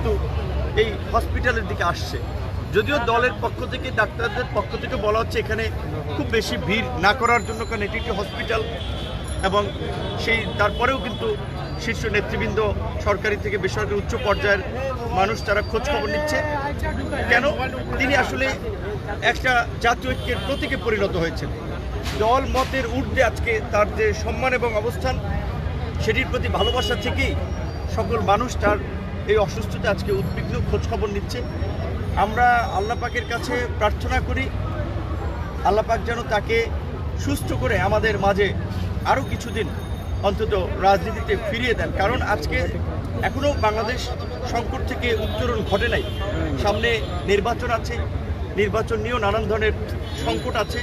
কিন্তু এই হসপিটালের দিকে আসছে। যদিও দলের পক্ষ থেকে, ডাক্তারদের পক্ষ থেকে বলা হচ্ছে এখানে খুব বেশি ভিড় না করার জন্য, কারণ এটি একটি হসপিটাল, এবং তারপরেও কিন্তু শীর্ষ নেতৃবৃন্দ, সরকারি থেকে বেসরকারি উচ্চ পর্যায়ের মানুষ তারা খোঁজ খবর নিচ্ছে। কেন? তিনি আসলে একটা জাতীয় ঐক্যের প্রতীকে পরিণত হয়েছেন। দল মতের ঊর্ধ্বে আজকে তার যে সম্মান এবং অবস্থান, সেটির প্রতি ভালোবাসা থেকেই সকল মানুষ তার এই অসুস্থতা আজকে উদ্বিগ্ন খোঁজ খবর নিচ্ছে। আমরা আল্লাহ পাকের কাছে প্রার্থনা করি, আল্লাহ পাক যেন তাকে সুস্থ করে আমাদের মাঝে আরও কিছুদিন অন্তত রাজনীতিতে ফিরিয়ে দেন। কারণ আজকে এখনও বাংলাদেশ সংকট থেকে উত্তরণ ঘটে নাই। সামনে নির্বাচন আছে, নির্বাচন নিয়েও নানান ধরনের সংকট আছে,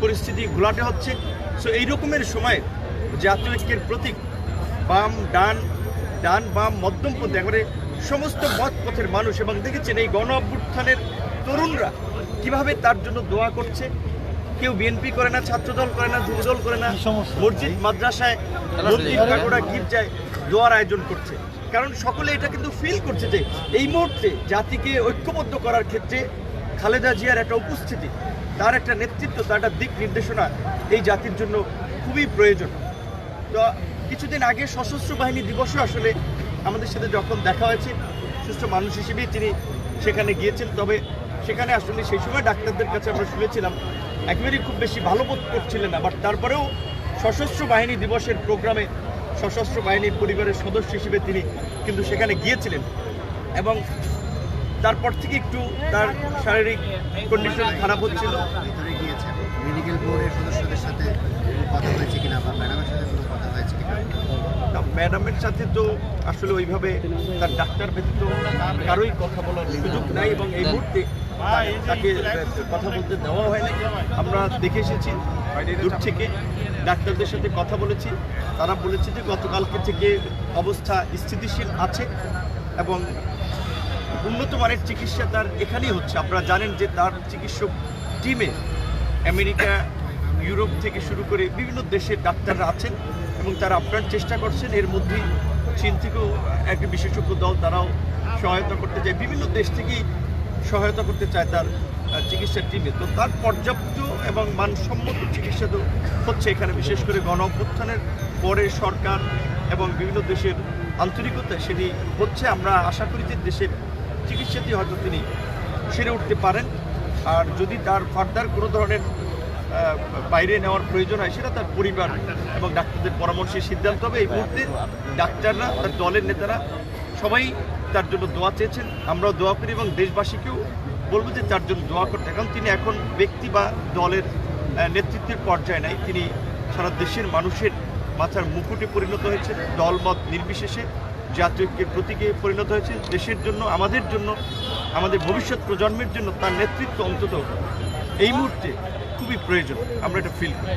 পরিস্থিতি ঘোলাটে হচ্ছে। সো এই রকমের সময় জাতীয় ঐক্যের প্রতীক বাম ডান বাম মধ্যমপন্থী একবারে সমস্ত মত পথের মানুষ, এবং দেখেছেন এই গণ অভ্যুত্থানের তরুণরা কিভাবে তার জন্য দোয়া করছে। কেউ বিএনপি করে না, ছাত্রদল করে না, যুবদল করে না, মসজিদ মাদ্রাসায়, মসজিদ পাগোড়া গির্জায় দোয়ার আয়োজন করছে। কারণ সকলে এটা কিন্তু ফিল করছে যে এই মুহূর্তে জাতিকে ঐক্যবদ্ধ করার ক্ষেত্রে খালেদা জিয়ার একটা উপস্থিতি, তার একটা নেতৃত্ব, তার একটা দিক নির্দেশনা এই জাতির জন্য খুবই প্রয়োজন। তো কিছুদিন আগে সশস্ত্র বাহিনী দিবসে আসলে আমাদের সাথে যখন দেখা হয়েছে, সুস্থ মানুষ হিসেবেই তিনি সেখানে গিয়েছেন। তবে সেখানে আসলে সেই সময় ডাক্তারদের কাছে আমরা শুনেছিলাম একেবারেই খুব বেশি ভালো বোধ করছিলেন না, বাট তারপরেও সশস্ত্র বাহিনী দিবসের প্রোগ্রামে সশস্ত্র বাহিনীর পরিবারের সদস্য হিসেবে তিনি কিন্তু সেখানে গিয়েছিলেন, এবং তারপর থেকে একটু তার শারীরিক কন্ডিশন খারাপ হচ্ছিল। মেডিকেল বোর্ডের সদস্যদের সাথে কথা হয়েছে কিনা, বা ম্যাডামের সাথে কোনো কথা হয়েছে কিনা? ম্যাডামের সাথে তো আসলে ওইভাবে তার ডাক্তার ব্যতীত কারোই কথা বলার সুযোগ নাই, এবং এই মুহূর্তে তাকে কথা বলতে দেওয়া হয়নি। আমরা দেখে এসেছি দূর থেকে, ডাক্তারদের সাথে কথা বলেছি, তারা বলেছে যে গতকালকে থেকে অবস্থা স্থিতিশীল আছে এবং উন্নত মানের চিকিৎসা তার এখানেই হচ্ছে। আপনারা জানেন যে তার চিকিৎসক টিমে আমেরিকা, ইউরোপ থেকে শুরু করে বিভিন্ন দেশের ডাক্তাররা আছেন, এবং তারা আপ্রাণ চেষ্টা করছেন। এর মধ্যেই চীন থেকেও একটা বিশেষজ্ঞ দল, তারাও সহায়তা করতে চায়, বিভিন্ন দেশ থেকেই সহায়তা করতে চায় তার চিকিৎসার টিমে। তো তার পর্যাপ্ত এবং মানসম্মত চিকিৎসা তো হচ্ছে এখানে, বিশেষ করে গণ অভ্যুত্থানের পরে সরকার এবং বিভিন্ন দেশের আন্তরিকতা সেটি হচ্ছে। আমরা আশা করি যে দেশের চিকিৎসাতে হয়তো তিনি সেরে উঠতে পারেন। আর যদি তার ফার্দার কোনো ধরনের বাইরে নেওয়ার প্রয়োজন হয়, সেটা তার পরিবার এবং ডাক্তারদের পরামর্শে সিদ্ধান্ত হবে। এই মুহূর্তে ডাক্তাররা, তার দলের নেতারা সবাই তার জন্য দোয়া চেয়েছেন, আমরাও দোয়া করি, এবং দেশবাসীকেও বলবো যে তার জন্য দোয়া করতে। কারণ তিনি এখন ব্যক্তি বা দলের নেতৃত্বের পর্যায়ে নাই, তিনি সারা দেশের মানুষের মাথার মুকুটে পরিণত হয়েছেন, দলমত নির্বিশেষে জাতীয় ঐক্যের প্রতীকে পরিণত হয়েছে। দেশের জন্য, আমাদের জন্য, আমাদের ভবিষ্যৎ প্রজন্মের জন্য তার নেতৃত্ব অন্তত এই মুহূর্তে খুবই প্রয়োজন, আমরা এটা ফিল করি।